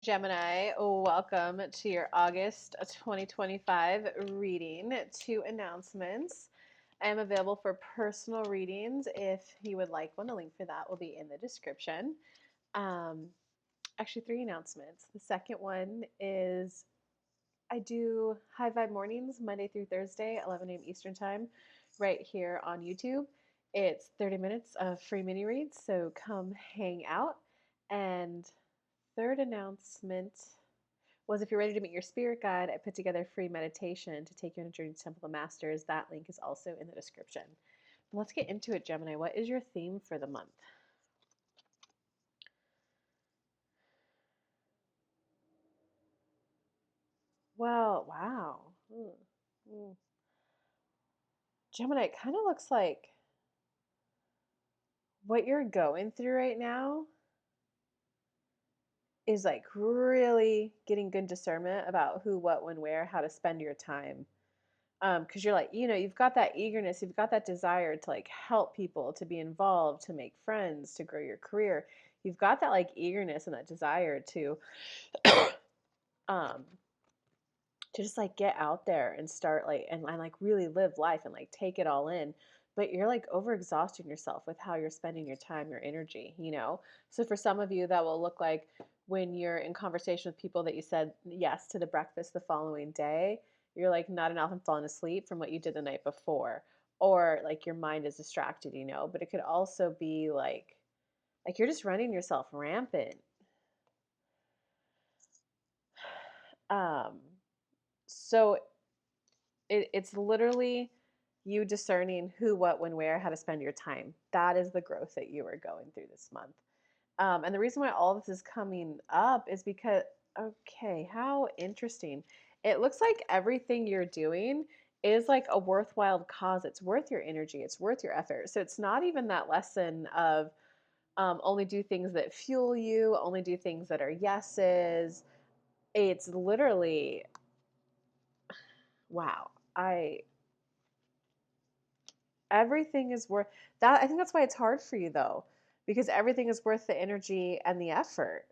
Gemini, welcome to your August 2025 reading. Two announcements. I am available for personal readings if you would like one. The link for that will be in the description. Um, Actually, three announcements. The second one is I do High Vibe Mornings Monday through Thursday, 11 a.m. Eastern Time, right here on YouTube. It's 30 minutes of free mini reads, so come hang out. And third announcement was if you're ready to meet your spirit guide, I put together a free meditation to take you on a journey to Temple of Masters. That link is also in the description. But let's get into it, Gemini. What is your theme for the month? Well, wow. Mm. Gemini, it kind of looks like what you're going through right now is like really getting good discernment about who, what, when, where, how to spend your time. Because you're like, you've got that eagerness, you've got that desire to like help people, to be involved, to make friends, to grow your career. You've got that like eagerness and that desire um, to just like get out there and start and like really live life and like take it all in. But you're like overexhausting yourself with how you're spending your time, your energy. So for some of you, that will look like when you're in conversation with people that you said yes to the breakfast the following day, you're like not enough and falling asleep from what you did the night before. Or like your mind is distracted. But it could also be like you're just running yourself rampant. Um, so it's literally you discerning who, what, when, where, how to spend your time. That is the growth that you are going through this month. And the reason why all this is coming up is because, okay, how interesting. It looks like everything you're doing is like a worthwhile cause. It's worth your energy, it's worth your effort. So it's not even that lesson of only do things that fuel you, only do things that are yeses. It's literally, wow. Everything is worth that. I think that's why it's hard for you though, because everything is worth the energy and the effort.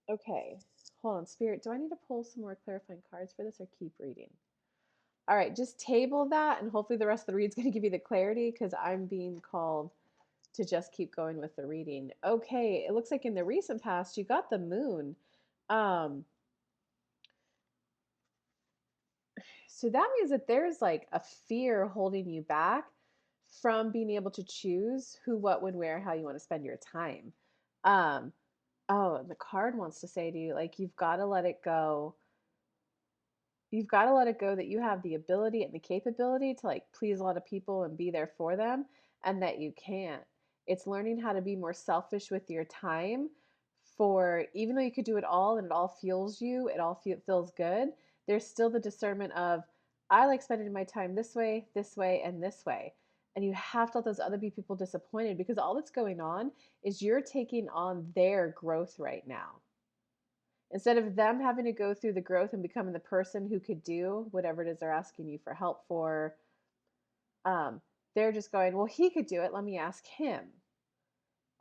Okay, hold on, Spirit. Do I need to pull some more clarifying cards for this or keep reading? All right, just table that, and hopefully the rest of the read's going to give you the clarity because I'm being called to just keep going with the reading. Okay, it looks like in the recent past you got the moon. Um, so that means that there's like a fear holding you back from being able to choose who, what, when, where, how you want to spend your time. Um, oh, and the card wants to say to you, like, you've got to let it go. You've got to let it go that you have the ability and the capability to like please a lot of people and be there for them, and that you can't. It's learning how to be more selfish with your time. For even though you could do it all and it all fuels you, it all feels good, there's still the discernment of I like spending my time this way, and this way. And you have to let those other people disappointed because all that's going on is you're taking on their growth right now. Instead of them having to go through the growth and becoming the person who could do whatever it is they're asking you for help for, um, they're just going, well, he could do it. Let me ask him.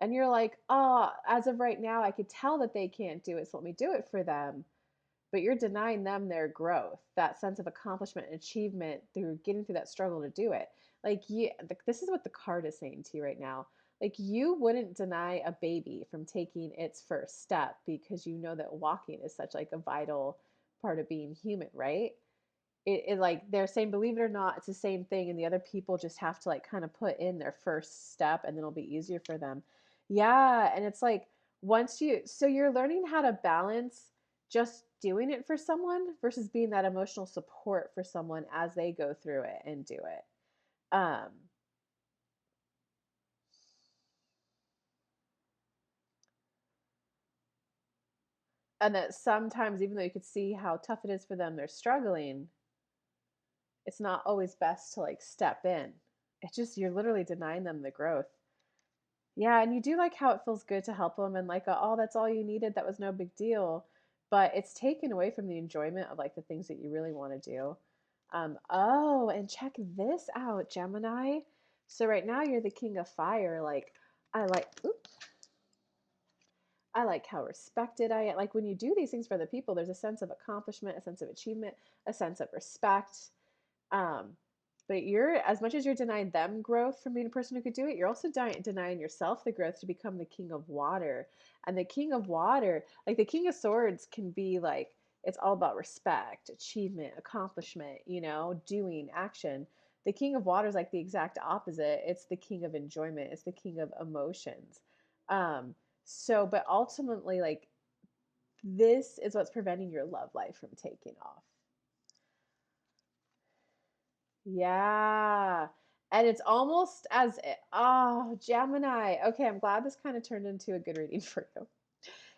And you're like, oh, as of right now, I could tell that they can't do it, so let me do it for them. But you're denying them their growth, that sense of accomplishment and achievement through getting through that struggle to do it. This is what the card is saying to you right now. Like, you wouldn't deny a baby from taking its first step because you know that walking is such like a vital part of being human, right? It like they're saying, believe it or not, it's the same thing, and the other people just have to like kind of put in their first step, and then it'll be easier for them. Yeah, and it's like so you're learning how to balance just doing it for someone versus being that emotional support for someone as they go through it and do it. Um, and that sometimes, even though you could see how tough it is for them, they're struggling, it's not always best to like step in. It's just you're literally denying them the growth. Yeah, and you do like how it feels good to help them and like, oh, that's all you needed. That was no big deal. But it's taken away from the enjoyment of like the things that you really want to do. Oh, and check this out, Gemini. So right now you're the king of fire. Like, I like, oops. I like how respected I am. Like when you do these things for other people, there's a sense of accomplishment, a sense of achievement, a sense of respect. Um, but you're, as much as you're denying them growth from being a person who could do it, you're also denying yourself the growth to become the king of water. And the king of water, like the king of swords, can be like, it's all about respect, achievement, accomplishment, doing, action. The king of water is like the exact opposite. It's the king of enjoyment, it's the king of emotions. Um, but ultimately, like, this is what's preventing your love life from taking off. Yeah. And it's almost as oh, Gemini. Okay, I'm glad this kind of turned into a good reading for you.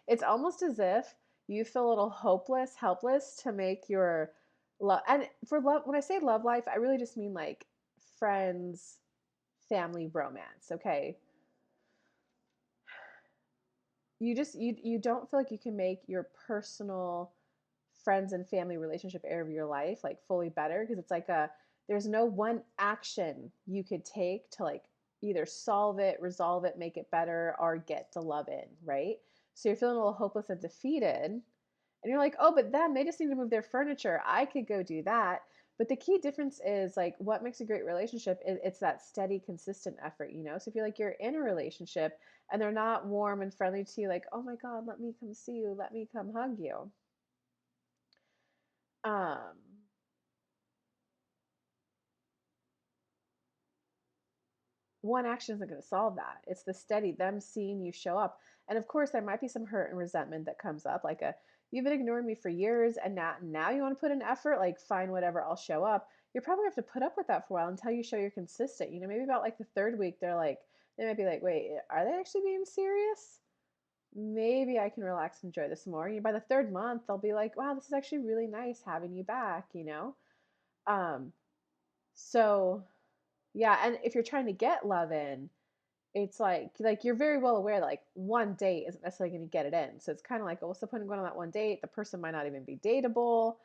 It's almost as if you feel a little hopeless, helpless to make your love. And for love, when I say love life, I really just mean like friends, family, romance. Okay. You don't feel like you can make your personal friends and family relationship area of your life like fully better, because it's like a there's no one action you could take to like either solve it, resolve it, make it better, or get to love in, right? So you're feeling a little hopeless and defeated, and you're like, oh, but them, they just need to move their furniture, I could go do that. But the key difference is like what makes a great relationship is it's that steady, consistent effort, so if you're like you're in a relationship and they're not warm and friendly to you, like, oh my god, let me come see you, let me come hug you. um One action isn't going to solve that. It's the steady, them seeing you show up. And of course, there might be some hurt and resentment that comes up, like you've been ignoring me for years, and now you want to put in effort, like, fine, whatever, I'll show up. You're probably have to put up with that for a while until you show you're consistent. Maybe about like the third week, they might be like, wait, are they actually being serious? Maybe I can relax and enjoy this more. By the third month, they'll be like, wow, this is actually really nice having you back. Um, so yeah, and if you're trying to get love in, it's like you're very well aware that like one date isn't necessarily going to get it in. So it's kind of like, oh, what's the point of going on that one date? The person might not even be dateable.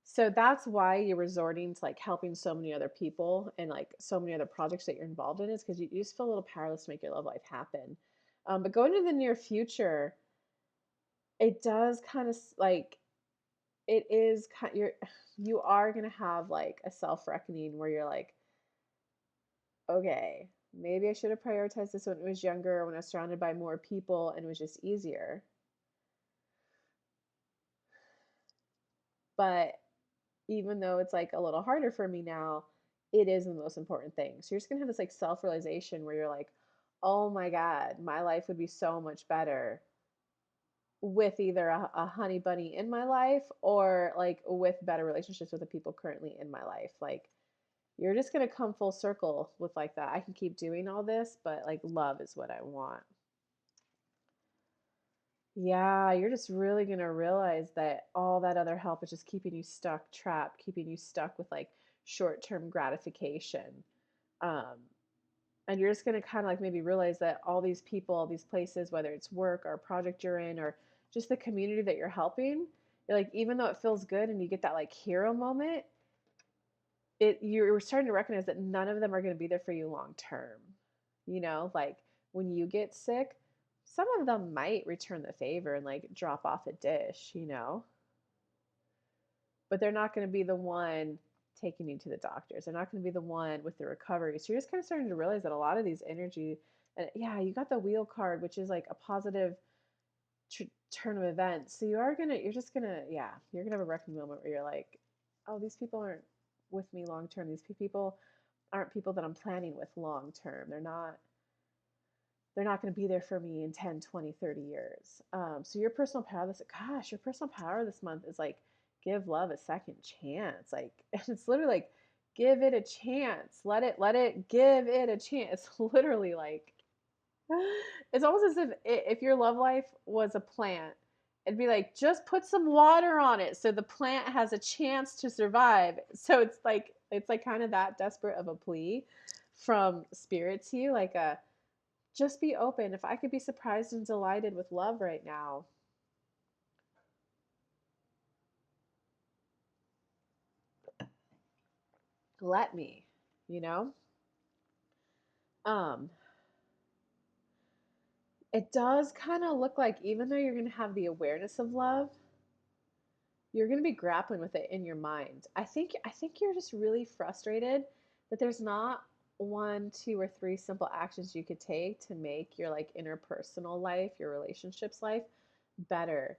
So that's why you're resorting to like helping so many other people and like so many other projects that you're involved in, is because you just feel a little powerless to make your love life happen. But going into the near future, it does kind of like it is kind you are going to have like a self reckoning where you're like, okay, maybe I should have prioritized this when it was younger, when I was surrounded by more people and it was just easier. But even though it's like a little harder for me now, it is the most important thing. So you're just gonna have this like self realization where you're like, oh my God, my life would be so much better with either a honey bunny in my life or like with better relationships with the people currently in my life. Like, you're just gonna come full circle with like that. I can keep doing all this, but like love is what I want. Yeah, you're just really gonna realize that all that other help is just keeping you stuck, trapped, keeping you stuck with like short-term gratification. Um, and you're just gonna kind of like maybe realize that all these people, all these places, whether it's work or a project you're in or just the community that you're helping, you're like, even though it feels good and you get that like hero moment, you're starting to recognize that none of them are gonna be there for you long term. Like when you get sick, some of them might return the favor and like drop off a dish, but they're not going to be the one taking you to the doctors. They're not going to be the one with the recovery. So you're just kind of starting to realize that a lot of these energy, and yeah, you got the wheel card, which is like a positive turn of events. So you're just gonna, yeah, you're gonna have a reckoning moment where you're like, oh, these people aren't with me long term. These people aren't people that I'm planning with long term. They're not going to be there for me in 10, 20, 30 years. So your personal power this month is like, give love a second chance. Like, it's literally like, give it a chance. Let it give it a chance. It's literally like, it's almost as if your love life was a plant. It'd be like, just put some water on it so the plant has a chance to survive. So it's like kind of that desperate of a plea from spirit to you, like a just be open. If I could be surprised and delighted with love right now, let me, you know? Um, It does kind of look like even though you're going to have the awareness of love, you're going to be grappling with it in your mind. I think you're just really frustrated that there's not one, two, or three simple actions you could take to make your like interpersonal life, your relationships life better.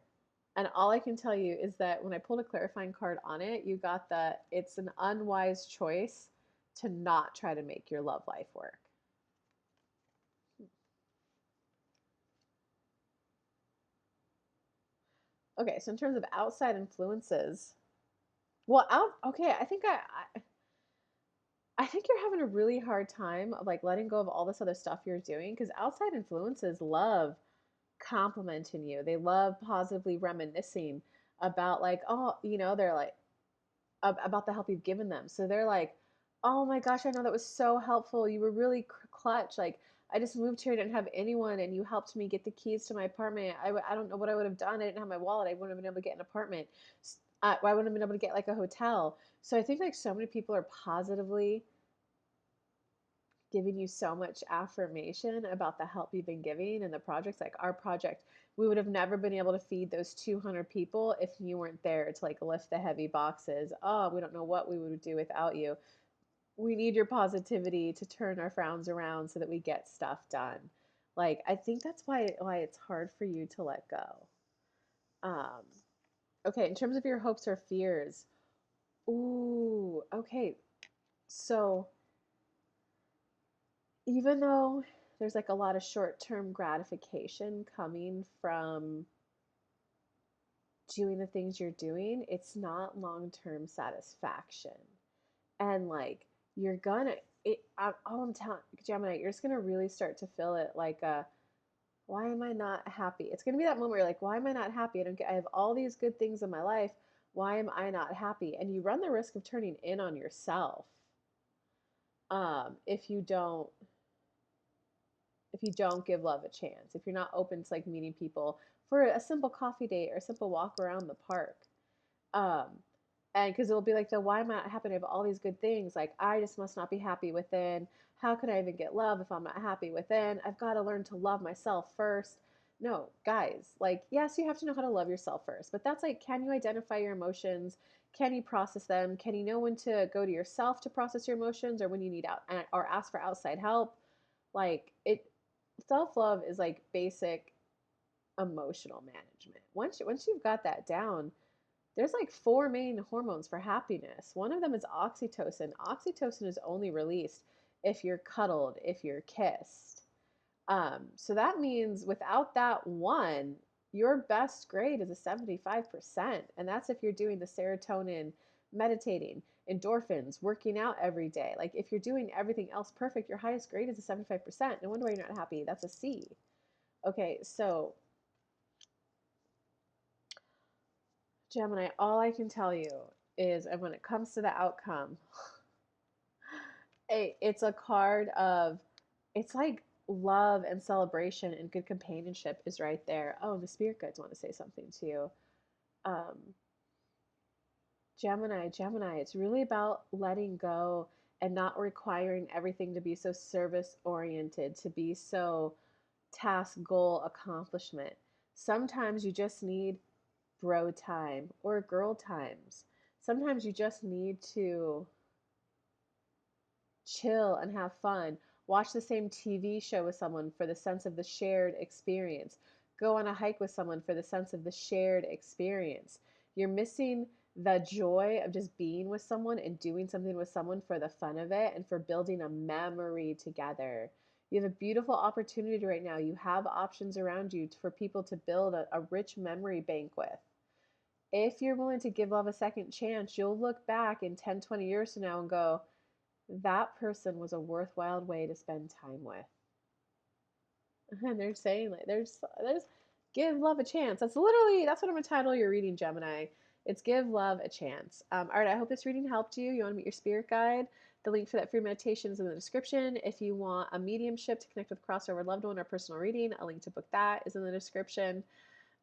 And all I can tell you is that when I pulled a clarifying card on it, you got that it's an unwise choice to not try to make your love life work. Okay, so in terms of outside influences, well, out okay, I think you're having a really hard time of like letting go of all this other stuff you're doing because outside influences love complimenting you. They love positively reminiscing about like, oh, they're like about the help you've given them. So they're like, "Oh my gosh, I know that was so helpful. You were really clutch. Like, I just moved here, I didn't have anyone, and you helped me get the keys to my apartment. I don't know what I would have done. I didn't have my wallet. I wouldn't have been able to get an apartment. I wouldn't have been able to get like a hotel. So I think like so many people are positively giving you so much affirmation about the help you've been giving and the projects. Like our project, we would have never been able to feed those 200 people if you weren't there to like lift the heavy boxes. Oh, we don't know what we would do without you. We need your positivity to turn our frowns around so that we get stuff done. Like I think that's why it's hard for you to let go. Um, okay, in terms of your hopes or fears, ooh, okay. So even though there's like a lot of short-term gratification coming from doing the things you're doing, it's not long-term satisfaction. And like you're gonna all I'm telling Gemini, you're just gonna really start to feel it like a why am I not happy? It's gonna be that moment where you're like, why am I not happy? I have all these good things in my life. Why am I not happy? And you run the risk of turning in on yourself if you don't give love a chance, if you're not open to like meeting people for a simple coffee date or a simple walk around the park. Um, and because it'll be like the why am I not happy? I have all these good things. Like I just must not be happy within. How can I even get love if I'm not happy within? I've got to learn to love myself first. No, guys, like, yes, you have to know how to love yourself first, but that's like, can you identify your emotions? Can you process them? Can you know when to go to yourself to process your emotions or when you need out or ask for outside help? Like, self love is like basic emotional management. Once you've got that down, there's like four main hormones for happiness. One of them is oxytocin. Oxytocin is only released if you're cuddled, if you're kissed. So that means without that one, your best grade is a 75%. And that's if you're doing the serotonin, meditating, endorphins, working out every day. Like if you're doing everything else perfect, your highest grade is a 75%. No wonder why you're not happy. That's a C. Okay, so Gemini, all I can tell you is, and when it comes to the outcome, it's a card of, it's like love and celebration and good companionship is right there. Oh, and the spirit guides want to say something to you. Um, Gemini, it's really about letting go and not requiring everything to be so service oriented, to be so task, goal, accomplishment. Sometimes you just need bro time or girl times. Sometimes you just need to chill and have fun. Watch the same TV show with someone for the sense of the shared experience. Go on a hike with someone for the sense of the shared experience. You're missing the joy of just being with someone and doing something with someone for the fun of it and for building a memory together. You have a beautiful opportunity right now. You have options around you for people to build a rich memory bank with. If you're willing to give love a second chance, you'll look back in 10, 20 years from now and go, that person was a worthwhile way to spend time with. And they're saying like there's give love a chance. That's what I'm gonna title your reading, Gemini. It's give love a chance. All right, I hope this reading helped you. You want to meet your spirit guide? The link for that free meditation is in the description. If you want a mediumship to connect with crossover loved one or personal reading, a link to book that is in the description.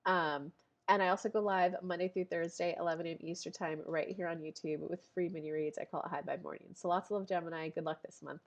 Um, and I also go live Monday through Thursday, 11 a.m. Eastern Time, right here on YouTube with free mini reads. I call it High by Morning. So lots of love, Gemini. Good luck this month.